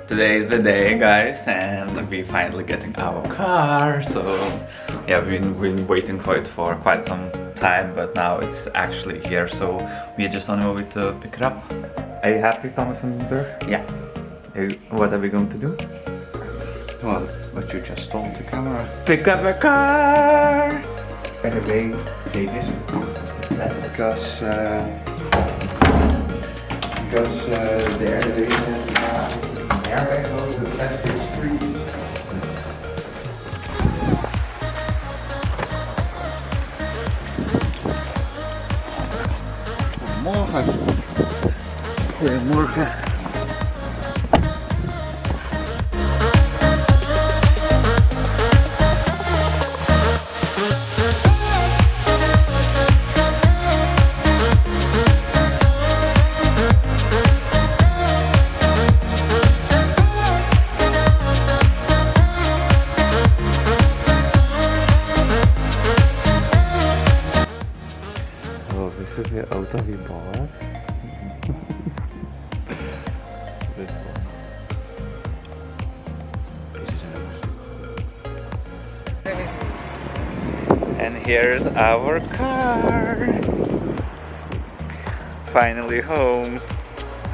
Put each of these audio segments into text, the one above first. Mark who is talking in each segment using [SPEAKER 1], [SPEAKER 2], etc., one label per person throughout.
[SPEAKER 1] Today is the day, guys, and we finally getting our car. So yeah, we've been waiting for it for quite some time, but now it's actually here. So we're just on the way to pick it up. Are you happy, Thomas and Burr?
[SPEAKER 2] Yeah.
[SPEAKER 1] What are we going to do?
[SPEAKER 2] Well, what you just told the camera.
[SPEAKER 1] Pick up a car!
[SPEAKER 2] By the way, Vegas. Because the elevation airbag over the plastic street. Goedemorgen.
[SPEAKER 1] Goedemorgen. This is the auto we bought. This one. And here's our car. Finally home.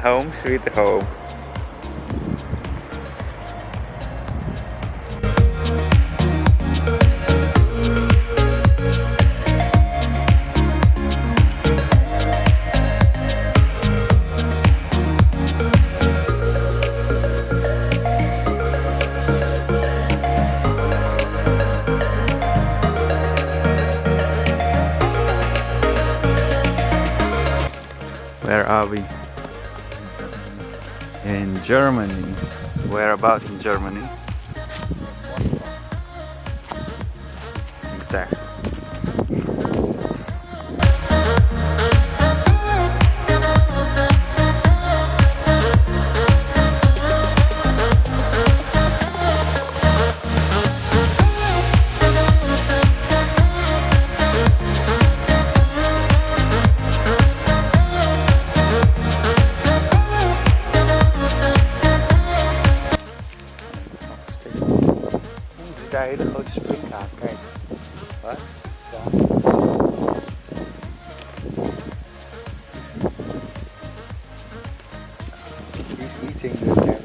[SPEAKER 1] Home sweet home. Where are we? In Germany. Whereabouts in Germany? Exactly.
[SPEAKER 2] Daar hele grote springkaan, kijk. Wat? Ja. He's eating the carrot.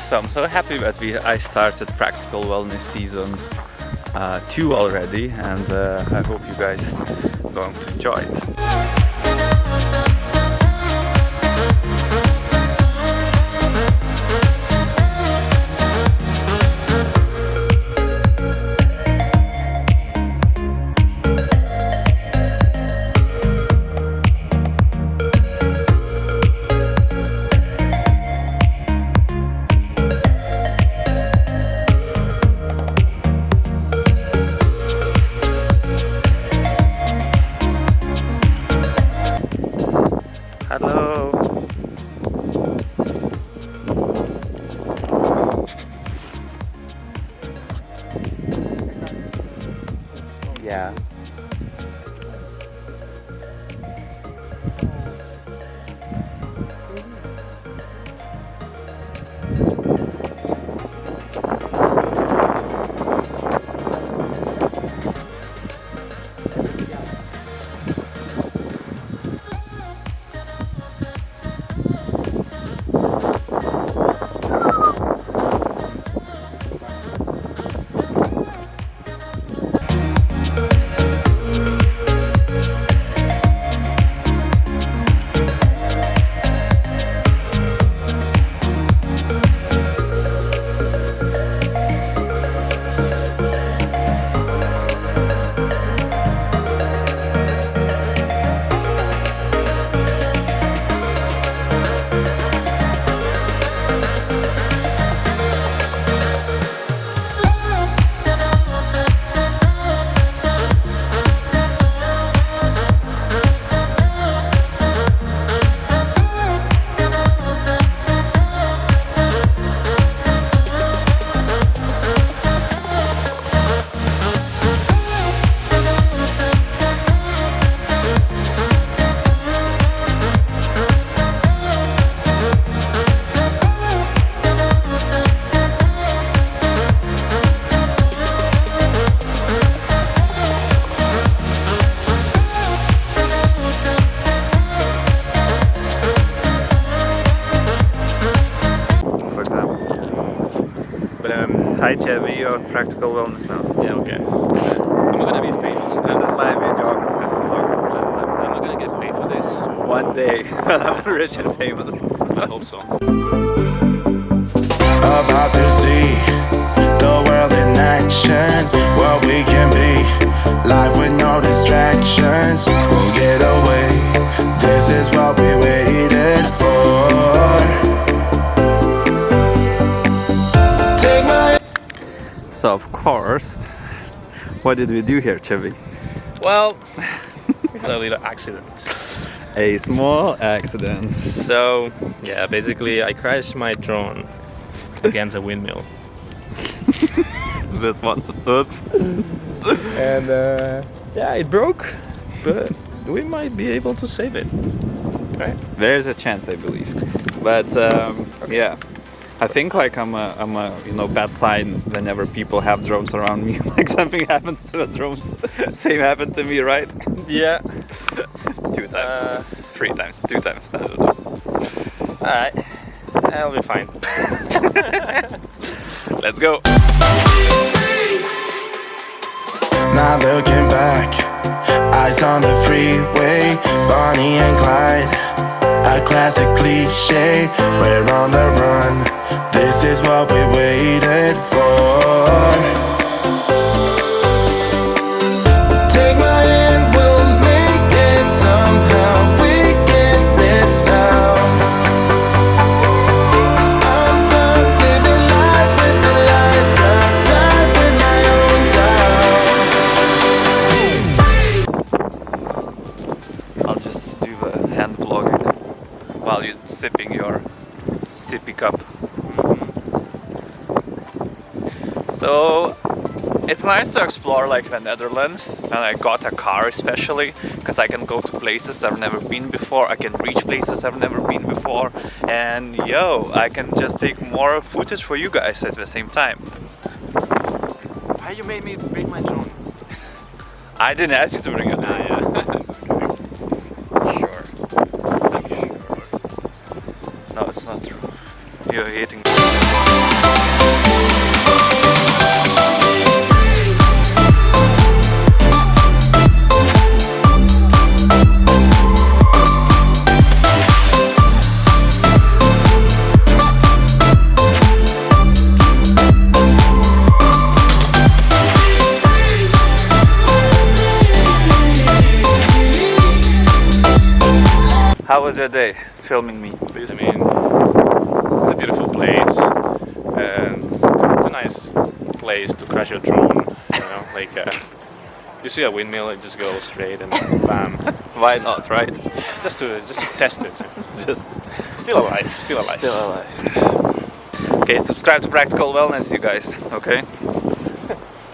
[SPEAKER 1] So I'm so happy that I started Practical Wellness Season 2 already, and I hope you guys are going to enjoy it. Hi Chevy, you're Practical Wellness now.
[SPEAKER 3] Yeah, okay. I'm gonna be famous.
[SPEAKER 1] This is my videographer.
[SPEAKER 3] I'm not gonna get paid for this.
[SPEAKER 1] One day, I'm rich and famous.
[SPEAKER 3] I hope so.
[SPEAKER 4] About to see the world in action, what we can be, life with no distractions, we'll get away, this is what we waited for. Take my
[SPEAKER 1] So of course, what did we do here, Chevy?
[SPEAKER 3] Well, we had a little accident.
[SPEAKER 1] A small accident.
[SPEAKER 3] So, yeah, basically I crashed my drone against a windmill.
[SPEAKER 1] This one. Oops.
[SPEAKER 3] And yeah, it broke, but we might be able to save it. Right?
[SPEAKER 1] There's a chance, I believe. But yeah, I think like I'm a bad sign whenever people have drones around me. Like something happens to the drones. Same happened to me, right?
[SPEAKER 3] Yeah.
[SPEAKER 1] 2 times, 3 times, 2 times. I don't know.
[SPEAKER 3] Alright, I'll be fine.
[SPEAKER 1] Let's go.
[SPEAKER 4] Not looking back, eyes on the freeway, Bonnie and Clyde, a classic cliche, we're on the run, this is what we waited for. Take my hand, we'll make it somehow, we can't miss now. I'm done living life with the lights up, dive with my own doubts.
[SPEAKER 1] I'll just do the hand vlogging while you're sipping your sippy cup. So it's nice to explore like the Netherlands, and I got a car especially because I can go to places I've never been before, I can reach places I've never been before, and yo, I can just take more footage for you guys at the same time.
[SPEAKER 3] Why you made me bring my drone?
[SPEAKER 1] I didn't ask you to bring it.
[SPEAKER 3] Ah, yeah.
[SPEAKER 1] Sure. No, it's not true. You're hitting. How was your day filming me?
[SPEAKER 3] I mean, it's a beautiful place, and it's a nice place to crash your drone. You know, like you see a windmill, it just goes straight and bam.
[SPEAKER 1] Why not, right?
[SPEAKER 3] Just to test it.
[SPEAKER 1] Just
[SPEAKER 3] Still alive. Still alive.
[SPEAKER 1] still alive. Okay, subscribe to Practical Wellness, you guys. Okay.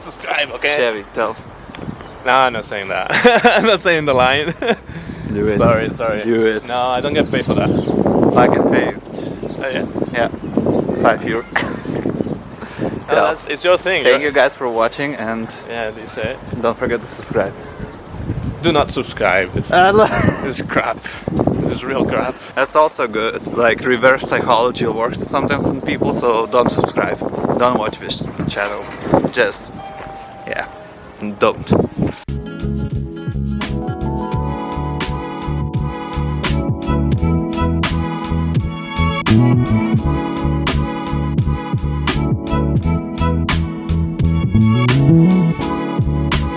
[SPEAKER 3] Subscribe, okay?
[SPEAKER 1] Chevy, tell.
[SPEAKER 3] No, I'm not saying that. I'm not saying the line.
[SPEAKER 1] Do it.
[SPEAKER 3] Sorry.
[SPEAKER 1] Do it.
[SPEAKER 3] No, I don't get paid for that.
[SPEAKER 1] I can pay you.
[SPEAKER 3] Oh yeah.
[SPEAKER 1] Yeah. 5 euro.
[SPEAKER 3] No, it's your thing.
[SPEAKER 1] Thank you guys for watching, and
[SPEAKER 3] Yeah, they say.
[SPEAKER 1] don't forget to subscribe.
[SPEAKER 3] Do not subscribe. It's crap. This is real crap.
[SPEAKER 1] That's also good. Like reverse psychology works sometimes on people, so don't subscribe. Don't watch this channel. Just yeah, don't.